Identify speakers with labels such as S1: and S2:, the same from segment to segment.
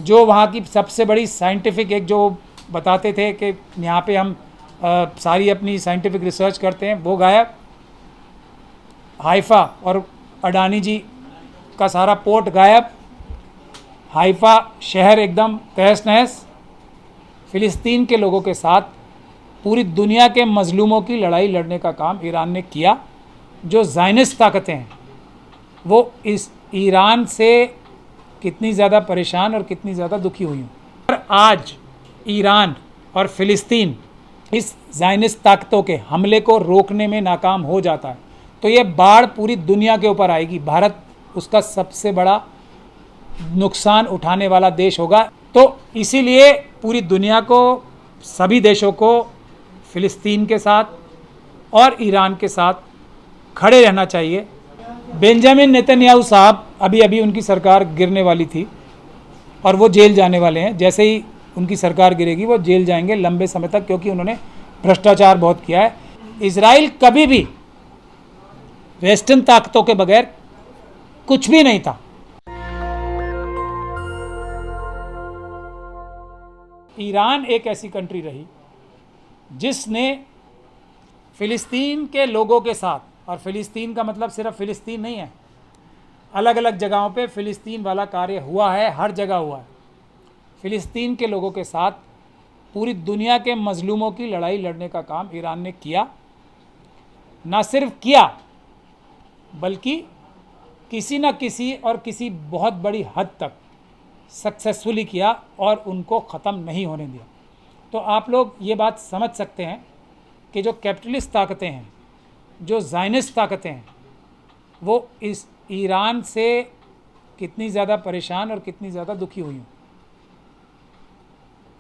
S1: जो वहाँ की सबसे बड़ी साइंटिफिक एक जो बताते थे कि यहाँ पे हम सारी अपनी साइंटिफिक रिसर्च करते हैं, वो गायब। हाइफा और अडानी जी का सारा पोर्ट गायब। हाइफा शहर एकदम तहस नहस। फ़िलिस्तीन के लोगों के साथ पूरी दुनिया के मजलूमों की लड़ाई लड़ने का काम ईरान ने किया। जो ज़ायनिस्ट ताकतें हैं वो इस ईरान से कितनी ज़्यादा परेशान और कितनी ज़्यादा दुखी हुई हैं। और आज ईरान और फ़िलिस्तीन इस ज़ायनिस्ट ताकतों के हमले को रोकने में नाकाम हो जाता है तो ये बाढ़ पूरी दुनिया के ऊपर आएगी। भारत उसका सबसे बड़ा नुकसान उठाने वाला देश होगा। तो इसीलिए पूरी दुनिया को, सभी देशों को फ़िलिस्तीन के साथ और ईरान के साथ खड़े रहना चाहिए। बेंजामिन नेतन्याहू साहब अभी अभी उनकी सरकार गिरने वाली थी और वो जेल जाने वाले हैं। जैसे ही उनकी सरकार गिरेगी वो जेल जाएंगे लंबे समय तक, क्योंकि उन्होंने भ्रष्टाचार बहुत किया है। इजराइल कभी भी वेस्टर्न ताकतों के बगैर कुछ भी नहीं था। ईरान एक ऐसी कंट्री रही जिसने फ़िलिस्तीन के लोगों के साथ, और फ़िलिस्तीन का मतलब सिर्फ फ़िलिस्तीन नहीं है, अलग अलग जगहों पे फ़िलिस्तीन वाला कार्य हुआ है, हर जगह हुआ है। फ़िलिस्तीन के लोगों के साथ पूरी दुनिया के मजलूमों की लड़ाई लड़ने का काम ईरान ने किया। ना सिर्फ किया बल्कि किसी न किसी और किसी बहुत बड़ी हद तक सक्सेसफुली किया और उनको ख़त्म नहीं होने दिया। तो आप लोग ये बात समझ सकते हैं कि जो कैपिटलिस्ट ताकतें हैं, जो ज़ायनिस्ट ताकतें हैं, वो इस ईरान से कितनी ज़्यादा परेशान और कितनी ज़्यादा दुखी हुई हैं।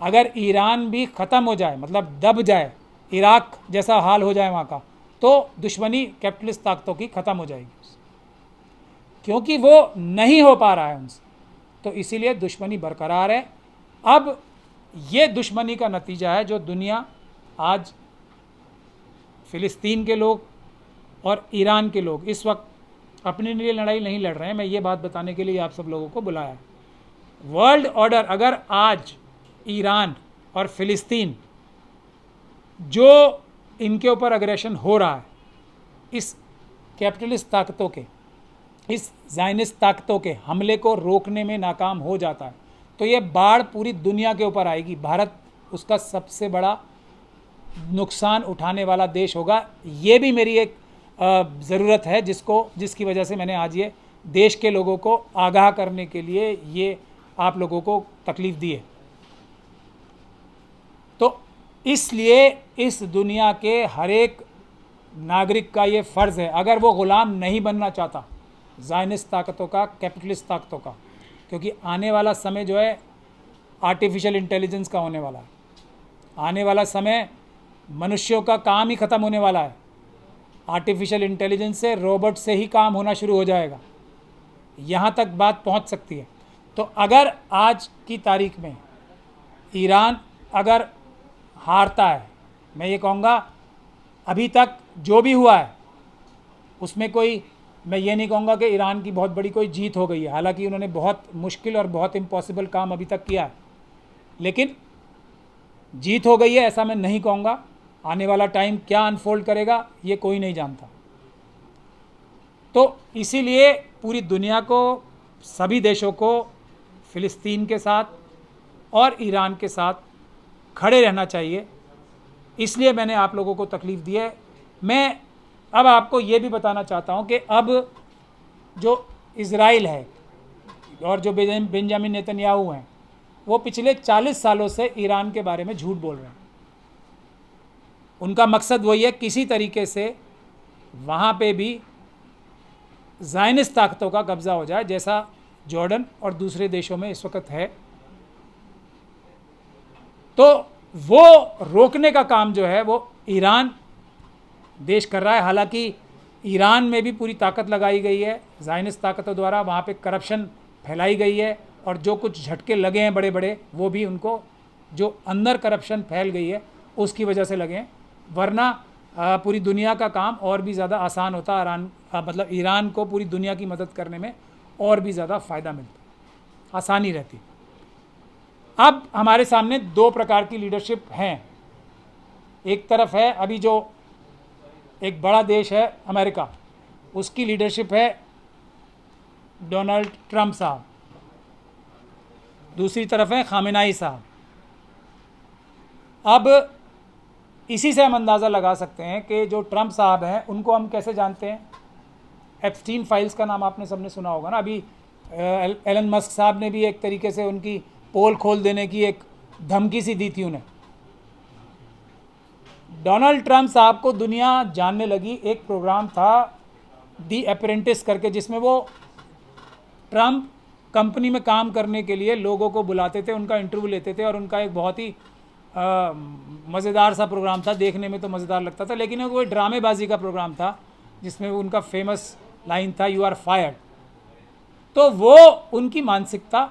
S1: अगर ईरान भी ख़त्म हो जाए, मतलब दब जाए, इराक जैसा हाल हो जाए वहाँ का, तो दुश्मनी कैपिटलिस्ट ताकतों की ख़त्म हो जाएगी, क्योंकि वो नहीं हो पा रहा है उनसे। तो इसीलिए दुश्मनी बरकरार है। अब ये दुश्मनी का नतीजा है जो दुनिया आज फ़िलिस्तीन के लोग और ईरान के लोग इस वक्त अपने लिए लड़ाई नहीं लड़ रहे हैं। मैं ये बात बताने के लिए आप सब लोगों को बुलाया है। वर्ल्ड ऑर्डर, अगर आज ईरान और फ़िलिस्तीन जो इनके ऊपर अग्रेशन हो रहा है, इस कैपिटलिस्ट ताकतों के, इस ज़ायनिस्ट ताकतों के हमले को रोकने में नाकाम हो जाता है तो ये बाढ़ पूरी दुनिया के ऊपर आएगी। भारत उसका सबसे बड़ा नुकसान उठाने वाला देश होगा। ये भी मेरी एक ज़रूरत है जिसकी वजह से मैंने आज ये देश के लोगों को आगाह करने के लिए ये आप लोगों को तकलीफ़ दी है। तो इसलिए इस दुनिया के हर एक नागरिक का ये फ़र्ज़ है, अगर वो ग़ुलाम नहीं बनना चाहता ज़ायनिस्ट ताकतों का, कैपिटलिस्ट ताकतों का, क्योंकि आने वाला समय जो है आर्टिफिशियल इंटेलिजेंस का होने वाला है। आने वाला समय मनुष्यों का काम ही ख़त्म होने वाला है। आर्टिफिशियल इंटेलिजेंस से, रोबोट से ही काम होना शुरू हो जाएगा। यहाँ तक बात पहुँच सकती है। तो अगर आज की तारीख में ईरान अगर हारता है, मैं ये कहूँगा अभी तक जो भी हुआ है उसमें कोई, मैं ये नहीं कहूँगा कि ईरान की बहुत बड़ी कोई जीत हो गई है। हालांकि उन्होंने बहुत मुश्किल और बहुत इम्पॉसिबल काम अभी तक किया है, लेकिन जीत हो गई है ऐसा मैं नहीं कहूँगा। आने वाला टाइम क्या अनफोल्ड करेगा ये कोई नहीं जानता। तो इसीलिए पूरी दुनिया को, सभी देशों को फ़िलिस्तीन के साथ और ईरान के साथ खड़े रहना चाहिए। इसलिए मैंने आप लोगों को तकलीफ़ दी है। मैं अब आपको ये भी बताना चाहता हूँ कि अब जो इज़राइल है और जो बेंजामिन नेतन्याहू हैं, वो पिछले 40 सालों से ईरान के बारे में झूठ बोल रहे हैं। उनका मकसद वही है, किसी तरीके से वहाँ पे भी ज़ायनिस्ट ताकतों का कब्ज़ा हो जाए, जैसा जॉर्डन और दूसरे देशों में इस वक्त है। तो वो रोकने का काम जो है वो ईरान देश कर रहा है। हालांकि ईरान में भी पूरी ताकत लगाई गई है ज़ायनिस्ट ताकतों द्वारा, वहाँ पे करप्शन फैलाई गई है और जो कुछ झटके लगे हैं बड़े बड़े, वो भी उनको, जो अंदर करप्शन फैल गई है उसकी वजह से लगे हैं। वरना पूरी दुनिया का काम और भी ज़्यादा आसान होता। मतलब ईरान को पूरी दुनिया की मदद करने में और भी ज़्यादा फ़ायदा मिलता, आसानी रहती। अब हमारे सामने दो प्रकार की लीडरशिप हैं। एक तरफ है अभी जो एक बड़ा देश है अमेरिका, उसकी लीडरशिप है डोनाल्ड ट्रंप साहब, दूसरी तरफ है खामेनेई साहब। अब इसी से हम अंदाज़ा लगा सकते हैं कि जो ट्रंप साहब हैं उनको हम कैसे जानते हैं। एप्स्टीन फाइल्स का नाम आपने सबने सुना होगा ना। अभी एलन मस्क साहब ने भी एक तरीके से उनकी पोल खोल देने की एक धमकी सी दी थी उन्हें। डोनाल्ड ट्रंप साहब को दुनिया जानने लगी। एक प्रोग्राम था दी अप्रेंटिस करके, जिसमें वो ट्रंप कंपनी में काम करने के लिए लोगों को बुलाते थे, उनका इंटरव्यू लेते थे, और उनका एक बहुत ही मज़ेदार सा प्रोग्राम था। देखने में तो मज़ेदार लगता था, लेकिन वो ड्रामेबाजी का प्रोग्राम था जिसमें उनका फेमस लाइन था, यू आर फायर्ड। तो वो उनकी मानसिकता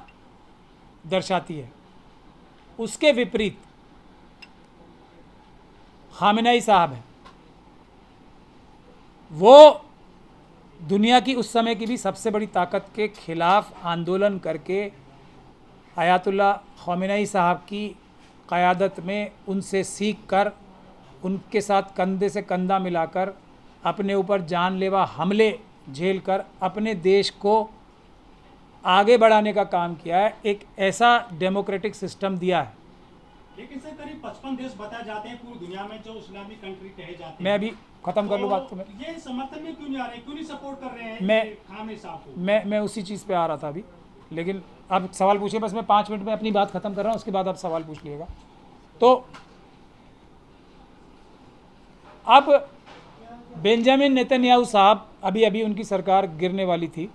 S1: दर्शाती है। उसके विपरीत खामेनेई साहब हैं, वो दुनिया की उस समय की भी सबसे बड़ी ताकत के खिलाफ आंदोलन करके आयतुल्लाह खामेनेई साहब की क़यादत में उनसे सीख कर, उनके साथ कंधे से कंधा मिलाकर, अपने ऊपर जानलेवा हमले झेल कर अपने देश को आगे बढ़ाने का काम किया है। एक ऐसा डेमोक्रेटिक सिस्टम दिया है।
S2: लेकिन सर करीब 55 देश बताए जाते हैं पूरी दुनिया में जो इस्लामिक कंट्री कहे जाते हैं।
S1: मैं अभी ख़त्म कर लूँ बात तो
S2: ये समर्थन में क्यों नहीं आ रहे, क्यों नहीं सपोर्ट कर रहे हैं खामेनेई साहब को?
S1: मैं उसी चीज़ पे आ रहा था अभी, लेकिन आप सवाल पूछिए। बस मैं 5 मिनट में अपनी बात ख़त्म कर रहा हूँ, उसके बाद आप सवाल पूछ लीजिएगा। तो अब बेंजामिन नेतन्याहू साहब, अभी अभी उनकी सरकार गिरने वाली थी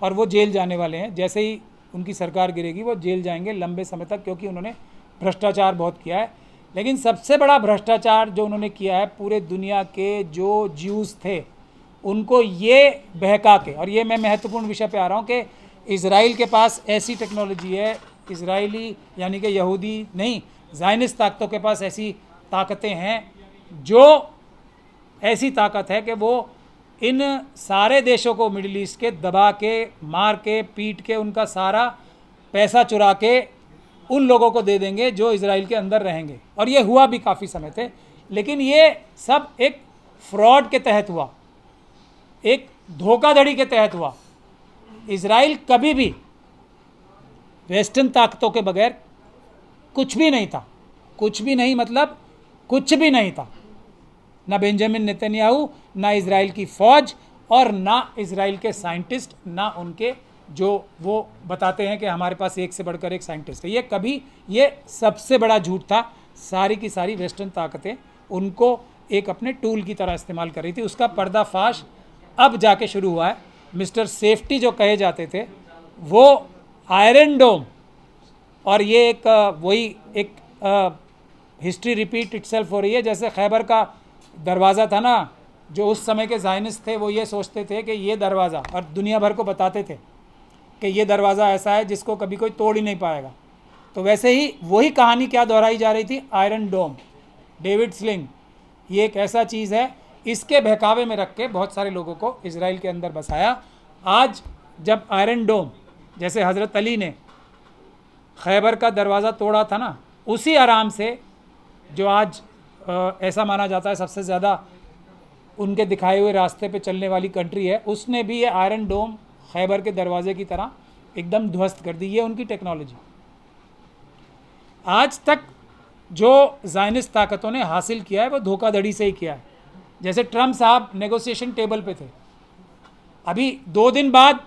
S1: और वो जेल जाने वाले हैं। जैसे ही उनकी सरकार गिरेगी वो जेल जाएंगे लंबे समय तक, क्योंकि उन्होंने भ्रष्टाचार बहुत किया है। लेकिन सबसे बड़ा भ्रष्टाचार जो उन्होंने किया है, पूरे दुनिया के जो ज्यूज़ थे उनको ये बहका के, और ये मैं महत्वपूर्ण विषय पे आ रहा हूँ कि इज़राइल के पास ऐसी टेक्नोलॉजी है, इज़राइली यानी कि यहूदी नहीं, ज़ायनिस्ट ताकतों के पास ऐसी ताकतें हैं, जो ऐसी ताकत है कि वो इन सारे देशों को मिडिल ईस्ट के दबा के, मार के, पीट के, उनका सारा पैसा चुरा के उन लोगों को दे देंगे जो इज़राइल के अंदर रहेंगे। और ये हुआ भी काफ़ी समय थे, लेकिन ये सब एक फ्रॉड के तहत हुआ, एक धोखाधड़ी के तहत हुआ। इज़राइल कभी भी वेस्टर्न ताकतों के बगैर कुछ भी नहीं था। कुछ भी नहीं मतलब कुछ भी नहीं था। ना बेंजामिन नेतन्याहू, ना इज़राइल की फ़ौज, और ना इज़राइल के साइंटिस्ट, ना उनके जो वो बताते हैं कि हमारे पास एक से बढ़कर एक साइंटिस्ट है। ये कभी, ये सबसे बड़ा झूठ था। सारी की सारी वेस्टर्न ताकतें उनको एक अपने टूल की तरह इस्तेमाल कर रही थी। उसका पर्दाफाश अब जाके शुरू हुआ है। मिस्टर सेफ्टी जो कहे जाते थे वो आयरन डोम, और ये एक वही एक हिस्ट्री रिपीट इटसेल्फ हो रही है। जैसे खैबर का दरवाज़ा था ना, जो उस समय के ज़ायनिस्ट थे वो ये सोचते थे कि ये दरवाज़ा, और दुनिया भर को बताते थे कि ये दरवाज़ा ऐसा है जिसको कभी कोई तोड़ ही नहीं पाएगा। तो वैसे ही वही कहानी क्या दोहराई जा रही थी, आयरन डोम, डेविड स्लिंग, ये एक ऐसा चीज़ है। इसके बहकावे में रख के बहुत सारे लोगों को इज़राइल के अंदर बसाया। आज जब आयरन डोम, जैसे हज़रत अली ने खैबर का दरवाज़ा तोड़ा था ना, उसी आराम से जो आज ऐसा माना जाता है सबसे ज़्यादा उनके दिखाए हुए रास्ते पे चलने वाली कंट्री है, उसने भी ये आयरन डोम खैबर के दरवाजे की तरह एकदम ध्वस्त कर दी। ये उनकी टेक्नोलॉजी। आज तक जो ज़ायनिस्ट ताकतों ने हासिल किया है वो धोखाधड़ी से ही किया है। जैसे ट्रंप साहब नेगोशिएशन टेबल पे थे, अभी 2 दिन बाद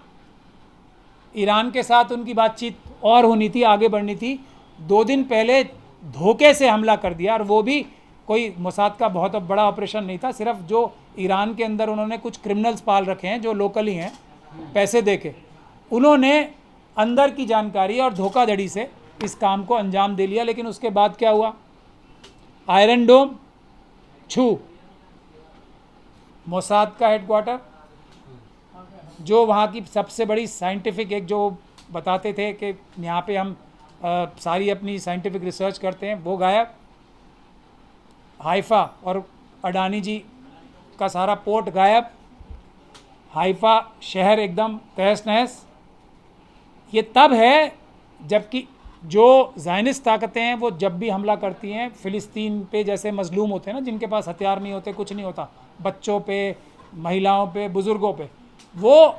S1: ईरान के साथ उनकी बातचीत और होनी थी, आगे बढ़नी थी। 2 दिन पहले धोखे से हमला कर दिया, और वो भी कोई मोसाद का बहुत बड़ा ऑपरेशन नहीं था। सिर्फ जो ईरान के अंदर उन्होंने कुछ क्रिमिनल्स पाल रखे हैं जो लोकल ही हैं, पैसे देके उन्होंने अंदर की जानकारी और धोखाधड़ी से इस काम को अंजाम दे लिया। लेकिन उसके बाद क्या हुआ, आयरन डोम छू, मोसाद का हेडक्वार्टर, जो वहाँ की सबसे बड़ी साइंटिफिक, एक जो बताते थे कि यहाँ पे हम सारी अपनी साइंटिफिक रिसर्च करते हैं, वो गायब। हाइफा और अडानी जी का सारा पोर्ट गायब। हाइफा शहर एकदम तहस नहस। ये तब है जबकि जो ज़ायनिस्ट ताकतें हैं वो जब भी हमला करती हैं फ़िलिस्तीन पे, जैसे मजलूम होते हैं ना, जिनके पास हथियार नहीं होते, कुछ नहीं होता, बच्चों पे, महिलाओं पे, बुज़ुर्गों पे, वो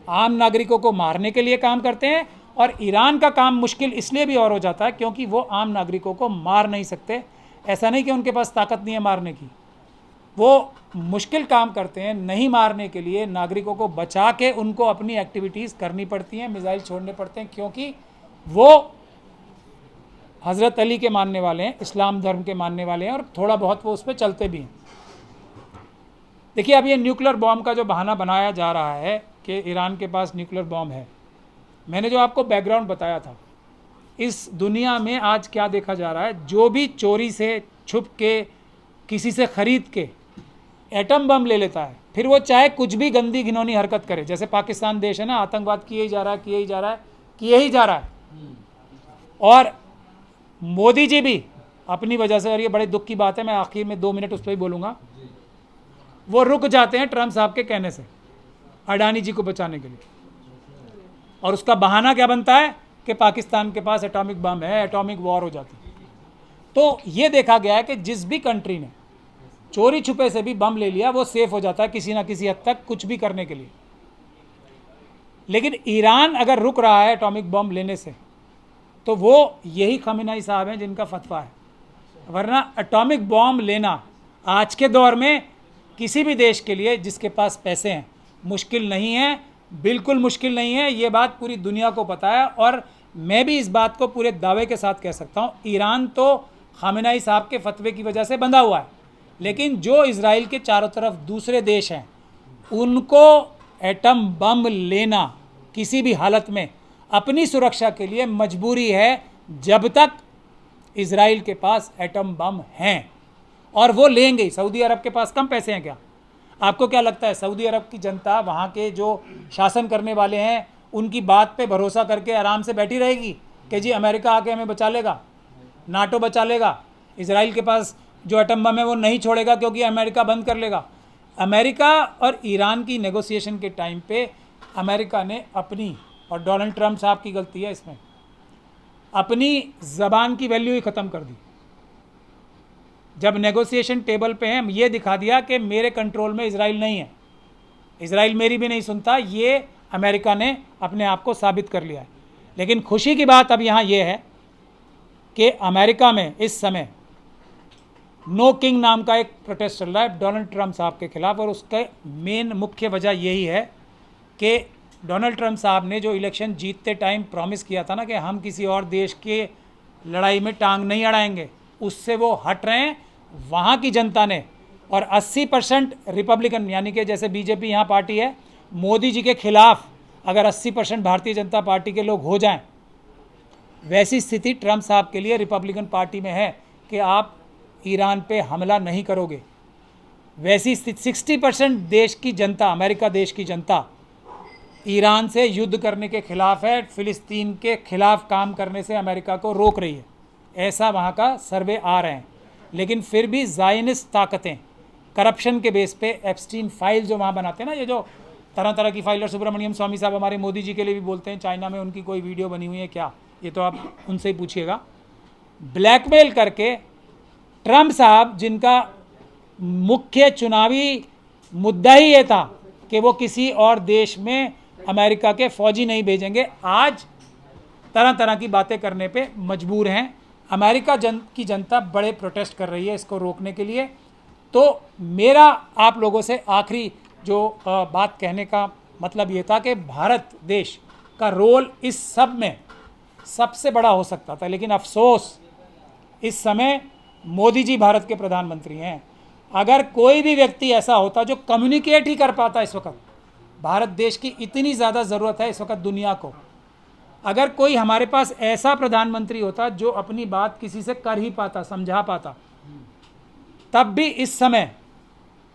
S1: आम नागरिकों को मारने के लिए काम करते हैं। और ईरान का काम मुश्किल इसलिए भी और हो जाता है क्योंकि वो आम नागरिकों को मार नहीं सकते। ऐसा नहीं कि उनके पास ताकत नहीं है मारने की, वो मुश्किल काम करते हैं नहीं मारने के लिए, नागरिकों को बचा के उनको अपनी एक्टिविटीज़ करनी पड़ती हैं, मिसाइल छोड़ने पड़ते हैं, क्योंकि वो हज़रत अली के मानने वाले हैं, इस्लाम धर्म के मानने वाले हैं, और थोड़ा बहुत वो उस पर चलते भी हैं। देखिए, अब ये न्यूक्लियर बॉम्ब का जो बहाना बनाया जा रहा है कि ईरान के पास न्यूक्लियर बॉम्ब है, मैंने जो आपको बैकग्राउंड बताया था, इस दुनिया में आज क्या देखा जा रहा है, जो भी चोरी से, छुप के, किसी से ख़रीद के एटम बम ले लेता है, फिर वो चाहे कुछ भी गंदी घिनौनी हरकत करे, जैसे पाकिस्तान देश है ना, आतंकवाद किए ही जा रहा है, किए ही जा रहा है, किए ही जा रहा है। और मोदी जी भी अपनी वजह से, और ये बड़े दुख की बात है, मैं आखिर में 2 मिनट उस पर ही बोलूँगा, वो रुक जाते हैं ट्रम्प साहब के कहने से अडानी जी को बचाने के लिए, और उसका बहाना क्या बनता है कि पाकिस्तान के पास एटॉमिक बम है, एटॉमिक वॉर हो जाती है। तो ये देखा गया है कि जिस भी कंट्री ने चोरी छुपे से भी बम ले लिया, वो सेफ हो जाता है किसी ना किसी हद तक कुछ भी करने के लिए। लेकिन ईरान अगर रुक रहा है एटॉमिक बम लेने से, तो वो यही खमेनी साहब हैं जिनका फतवा है, वरना एटॉमिक बॉम्ब लेना आज के दौर में किसी भी देश के लिए जिसके पास पैसे हैं मुश्किल नहीं है, बिल्कुल मुश्किल नहीं है। ये बात पूरी दुनिया को पता है, और मैं भी इस बात को पूरे दावे के साथ कह सकता हूँ, ईरान तो खमेनी साहब के फतवे की वजह से बंधा हुआ है, लेकिन जो इजराइल के चारों तरफ दूसरे देश हैं, उनको एटम बम लेना किसी भी हालत में अपनी सुरक्षा के लिए मजबूरी है, जब तक इजराइल के पास एटम बम हैं, और वो लेंगे। सऊदी अरब के पास कम पैसे हैं क्या? आपको क्या लगता है सऊदी अरब की जनता, वहाँ के जो शासन करने वाले हैं, उनकी बात पे भरोसा करके आराम से बैठी रहेगी कि जी अमेरिका आके हमें बचा लेगा, नाटो बचा लेगा, इजराइल के पास जो एटम बम है वो नहीं छोड़ेगा क्योंकि अमेरिका बंद कर लेगा? अमेरिका और ईरान की नेगोशिएशन के टाइम पे अमेरिका ने अपनी, और डोनाल्ड ट्रंप साहब की गलती है इसमें, अपनी ज़बान की वैल्यू ही ख़त्म कर दी। जब नेगोशिएशन टेबल पे हैं, ये दिखा दिया कि मेरे कंट्रोल में इजराइल नहीं है, इजराइल मेरी भी नहीं सुनता, ये अमेरिका ने अपने आप को साबित कर लिया है। लेकिन खुशी की बात अब यहाँ ये है कि अमेरिका में इस समय नो किंग नाम का एक प्रोटेस्ट चल रहा है डोनाल्ड ट्रंप साहब के खिलाफ, और उसका मेन मुख्य वजह यही है कि डोनाल्ड ट्रंप साहब ने जो इलेक्शन जीतते टाइम प्रॉमिस किया था ना कि हम किसी और देश के लड़ाई में टांग नहीं अड़ाएंगे, उससे वो हट रहे हैं। वहाँ की जनता ने, और 80% रिपब्लिकन, यानी कि जैसे बीजेपी यहाँ पार्टी है, मोदी जी के खिलाफ अगर 80% भारतीय जनता पार्टी के लोग हो जाएं, वैसी स्थिति ट्रंप साहब के लिए रिपब्लिकन पार्टी में है कि आप ईरान पे हमला नहीं करोगे। वैसी स्थिति 60% देश की जनता, अमेरिका देश की जनता, ईरान से युद्ध करने के खिलाफ है, फ़िलिस्तीन के खिलाफ काम करने से अमेरिका को रोक रही है, ऐसा वहाँ का सर्वे आ रहे हैं। लेकिन फिर भी ज़ायनिस्ट ताकतें करप्शन के बेस पे एप्स्टीन फाइल जो वहाँ बनाते हैं ना, ये जो तरह तरह की फाइल, और सुब्रमण्यम स्वामी साहब हमारे मोदी जी के लिए भी बोलते हैं, चाइना में उनकी कोई वीडियो बनी हुई है क्या, ये तो आप उनसे ही पूछिएगा, ब्लैकमेल करके ट्रंप साहब, जिनका मुख्य चुनावी मुद्दा ही ये था कि वो किसी और देश में अमेरिका के फौजी नहीं भेजेंगे, आज तरह तरह की बातें करने पे मजबूर हैं। अमेरिका की जनता बड़े प्रोटेस्ट कर रही है इसको रोकने के लिए। तो मेरा आप लोगों से आखिरी जो बात कहने का मतलब ये था कि भारत देश का रोल इस सब में सबसे बड़ा हो सकता था, लेकिन अफसोस इस समय मोदी जी भारत के प्रधानमंत्री हैं। अगर कोई भी व्यक्ति ऐसा होता जो कम्युनिकेट ही कर पाता, इस वक्त भारत देश की इतनी ज़्यादा ज़रूरत है इस वक्त दुनिया को, अगर कोई हमारे पास ऐसा प्रधानमंत्री होता जो अपनी बात किसी से कर ही पाता, समझा पाता, तब भी इस समय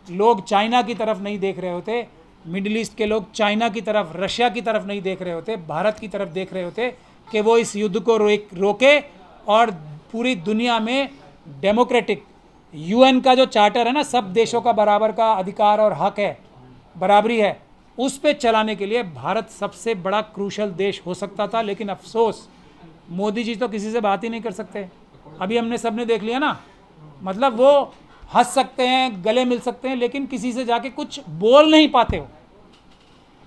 S1: लोग चाइना की तरफ नहीं देख रहे होते, मिडिल ईस्ट के लोग चाइना की तरफ, रशिया की तरफ नहीं देख रहे होते, भारत की तरफ देख रहे होते कि वो इस युद्ध को रोके और पूरी दुनिया में डेमोक्रेटिक यूएन का जो चार्टर है ना, सब देशों का बराबर का अधिकार और हक है, बराबरी है, उस पे चलाने के लिए भारत सबसे बड़ा क्रूशल देश हो सकता था। लेकिन अफसोस मोदी जी तो किसी से बात ही नहीं कर सकते। अभी हमने सबने देख लिया ना, मतलब वो हंस सकते हैं, गले मिल सकते हैं, लेकिन किसी से जाके कुछ बोल नहीं पाते हो।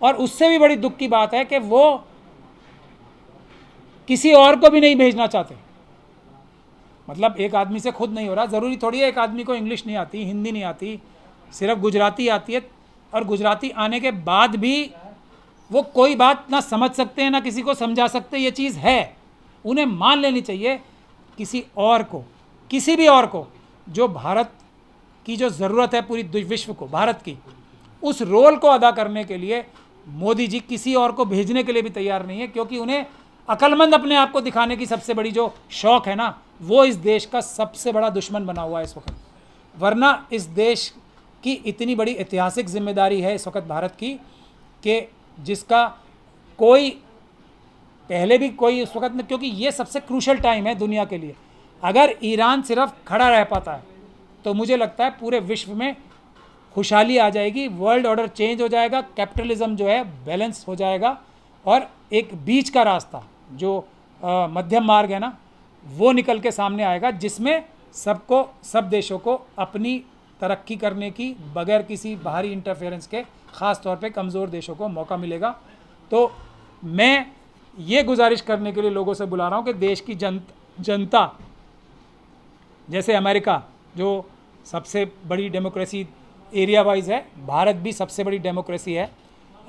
S1: और उससे भी बड़ी दुख की बात है कि वो किसी और को भी नहीं भेजना चाहते। मतलब एक आदमी से खुद नहीं हो रहा, ज़रूरी थोड़ी है एक आदमी को इंग्लिश नहीं आती, हिंदी नहीं आती, सिर्फ गुजराती आती है, और गुजराती आने के बाद भी वो कोई बात ना समझ सकते हैं ना किसी को समझा सकते। ये चीज़ है, उन्हें मान लेनी चाहिए। किसी और को, किसी भी और को, जो भारत की जो ज़रूरत है पूरी विश्व को, भारत की, उस रोल को अदा करने के लिए मोदी जी किसी और को भेजने के लिए भी तैयार नहीं है, क्योंकि उन्हें अक्लमंद अपने आप को दिखाने की सबसे बड़ी जो शौक है ना, वो इस देश का सबसे बड़ा दुश्मन बना हुआ है इस वक्त। वरना इस देश की इतनी बड़ी ऐतिहासिक जिम्मेदारी है इस वक्त भारत की, कि जिसका कोई पहले भी कोई उस वक्त में, क्योंकि ये सबसे क्रूशल टाइम है दुनिया के लिए। अगर ईरान सिर्फ खड़ा रह पाता है तो मुझे लगता है पूरे विश्व में खुशहाली आ जाएगी, वर्ल्ड ऑर्डर चेंज हो जाएगा, कैपिटलिज्म जो है बैलेंस हो जाएगा, और एक बीच का रास्ता जो मध्यम मार्ग है ना, वो निकल के सामने आएगा, जिसमें सबको, सब देशों को अपनी तरक्की करने की बगैर किसी बाहरी इंटरफेरेंस के, ख़ास तौर पे कमज़ोर देशों को मौका मिलेगा। तो मैं ये गुजारिश करने के लिए लोगों से बुला रहा हूँ कि देश की जनता, जैसे अमेरिका जो सबसे बड़ी डेमोक्रेसी एरिया वाइज है, भारत भी सबसे बड़ी डेमोक्रेसी है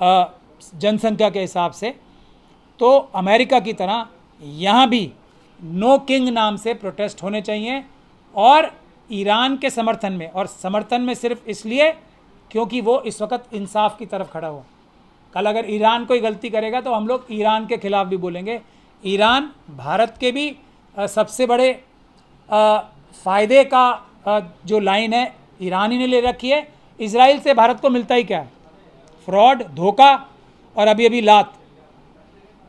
S1: जनसंख्या के हिसाब से, तो अमेरिका की तरह यहाँ भी नो किंग नाम से प्रोटेस्ट होने चाहिए, और ईरान के समर्थन में, और समर्थन में सिर्फ इसलिए क्योंकि वो इस वक्त इंसाफ की तरफ खड़ा हुआ। कल अगर ईरान कोई गलती करेगा तो हम लोग ईरान के खिलाफ भी बोलेंगे। ईरान भारत के भी सबसे बड़े फ़ायदे का जो लाइन है ईरान ही ने ले रखी है। इजराइल से भारत को मिलता ही क्या है? फ्रॉड, धोखा, और अभी अभी लात।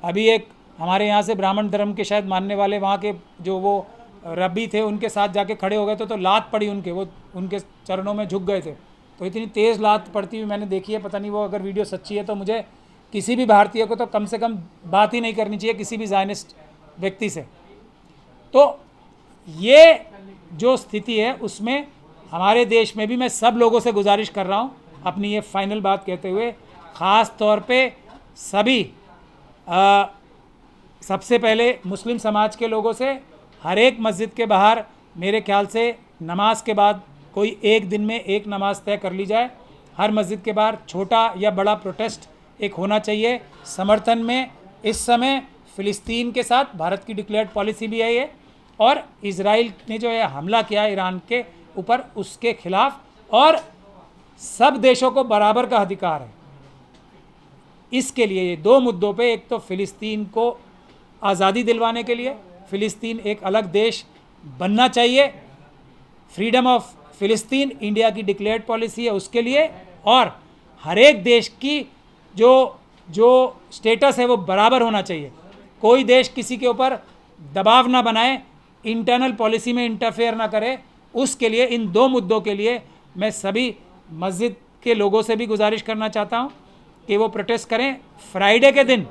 S1: अभी एक हमारे यहाँ से ब्राह्मण धर्म के शायद मानने वाले वहाँ के जो वो रब्बी थे, उनके साथ जाके खड़े हो गए तो लात पड़ी उनके, वो उनके चरणों में झुक गए थे। तो इतनी तेज़ लात पड़ती हुई मैंने देखी है, पता नहीं वो अगर वीडियो सच्ची है तो मुझे किसी भी भारतीय को तो कम से कम बात ही नहीं करनी चाहिए किसी भी ज़ायनिस्ट व्यक्ति से। तो ये जो स्थिति है उसमें हमारे देश में भी मैं सब लोगों से गुजारिश कर रहा हूँ, अपनी ये फाइनल बात कहते हुए, ख़ास तौर पे सभी सबसे पहले मुस्लिम समाज के लोगों से, हर एक मस्जिद के बाहर मेरे ख्याल से नमाज के बाद कोई एक दिन में एक नमाज तय कर ली जाए। हर मस्जिद के बाहर छोटा या बड़ा प्रोटेस्ट एक होना चाहिए समर्थन में। इस समय फ़िलिस्तीन के साथ भारत की डिक्लेयर्ड पॉलिसी भी है ये, और इजराइल ने जो है हमला किया ईरान के ऊपर, उसके खिलाफ, और सब देशों को बराबर का अधिकार है। इसके लिए ये दो मुद्दों पे, एक तो फ़िलिस्तीन को आज़ादी दिलवाने के लिए, फ़िलिस्तीन एक अलग देश बनना चाहिए, फ्रीडम ऑफ फ़िलिस्तीन इंडिया की डिक्लेयर्ड पॉलिसी है उसके लिए, और हर एक देश की जो स्टेटस है वो बराबर होना चाहिए। कोई देश किसी के ऊपर दबाव ना बनाए, इंटरनल पॉलिसी में इंटरफेयर ना करे। उसके लिए, इन दो मुद्दों के लिए मैं सभी मस्जिद के लोगों से भी गुजारिश करना चाहता हूँ कि वो प्रोटेस्ट करें। फ्राइडे के दिन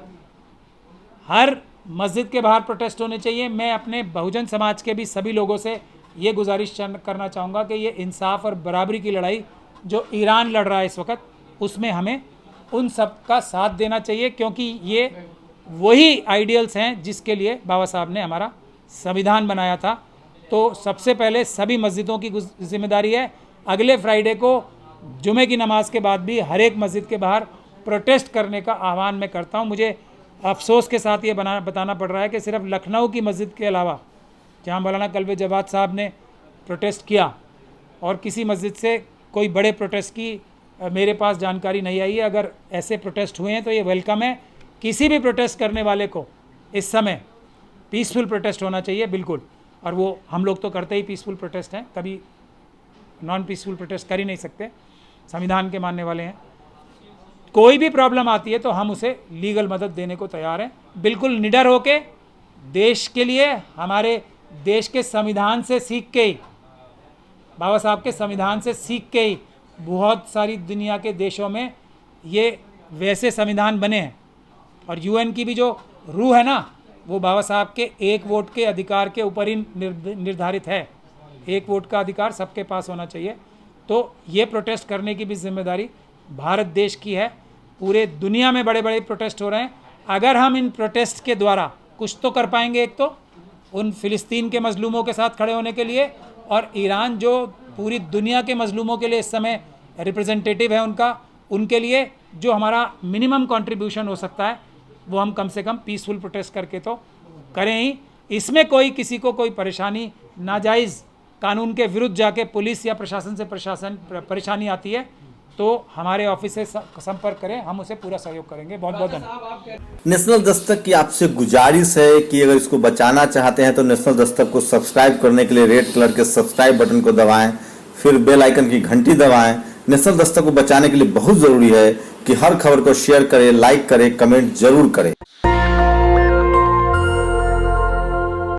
S1: हर मस्जिद के बाहर प्रोटेस्ट होने चाहिए। मैं अपने बहुजन समाज के भी सभी लोगों से ये गुजारिश करना चाहूँगा कि ये इंसाफ और बराबरी की लड़ाई जो ईरान लड़ रहा है इस वक्त, उसमें हमें उन सब का साथ देना चाहिए, क्योंकि ये वही आइडियल्स हैं जिसके लिए बाबा साहब ने हमारा संविधान बनाया था। तो सबसे पहले सभी मस्जिदों की जिम्मेदारी है। अगले फ्राइडे को जुमे की नमाज के बाद भी हर एक मस्जिद के बाहर प्रोटेस्ट करने का आह्वान मैं करता हूँ। मुझे अफसोस के साथ ये बताना पड़ रहा है कि सिर्फ लखनऊ की मस्जिद के अलावा, जहाँ मौलाना कल्बे जवाद साहब ने प्रोटेस्ट किया, और किसी मस्जिद से कोई बड़े प्रोटेस्ट की मेरे पास जानकारी नहीं आई है। अगर ऐसे प्रोटेस्ट हुए हैं तो ये वेलकम है। किसी भी प्रोटेस्ट करने वाले को इस समय पीसफुल प्रोटेस्ट होना चाहिए, बिल्कुल। और वो हम लोग तो करते ही पीसफुल प्रोटेस्ट हैं, कभी नॉन पीसफुल प्रोटेस्ट कर ही नहीं सकते, संविधान के मानने वाले हैं। कोई भी प्रॉब्लम आती है तो हम उसे लीगल मदद देने को तैयार हैं, बिल्कुल निडर होके। देश के लिए, हमारे देश के संविधान से सीख के ही, बाबा साहब के संविधान से सीख के ही बहुत सारी दुनिया के देशों में ये वैसे संविधान बने हैं। और यूएन की भी जो रूह है ना, वो बाबा साहब के एक वोट के अधिकार के ऊपर ही निर्धारित है। एक वोट का अधिकार सबके पास होना चाहिए। तो ये प्रोटेस्ट करने की भी जिम्मेदारी भारत देश की है। पूरे दुनिया में बड़े बड़े प्रोटेस्ट हो रहे हैं। अगर हम इन प्रोटेस्ट के द्वारा कुछ तो कर पाएंगे, एक तो उन फ़िलिस्तीन के मजलूमों के साथ खड़े होने के लिए, और ईरान जो पूरी दुनिया के मजलूमों के लिए इस समय रिप्रेजेंटेटिव है उनके लिए जो हमारा मिनिमम कंट्रीब्यूशन हो सकता है वो हम कम से कम पीसफुल प्रोटेस्ट करके तो करें ही। इसमें कोई किसी को कोई परेशानी, नाजायज़ कानून के विरुद्ध जाके पुलिस या प्रशासन से परेशानी आती है तो हमारे ऑफिस से संपर्क करें, हम उसे पूरा सहयोग करेंगे। बहुत बहुत धन्यवाद।
S3: नेशनल दस्तक की आपसे गुजारिश है कि अगर इसको बचाना चाहते हैं तो नेशनल दस्तक को सब्सक्राइब करने के लिए रेड कलर के सब्सक्राइब बटन को दबाएं, फिर बेल आइकन की घंटी दबाएं। नेशनल दस्तक को बचाने के लिए बहुत जरूरी है कि हर खबर को शेयर करें, लाइक करें, कमेंट जरूर करें।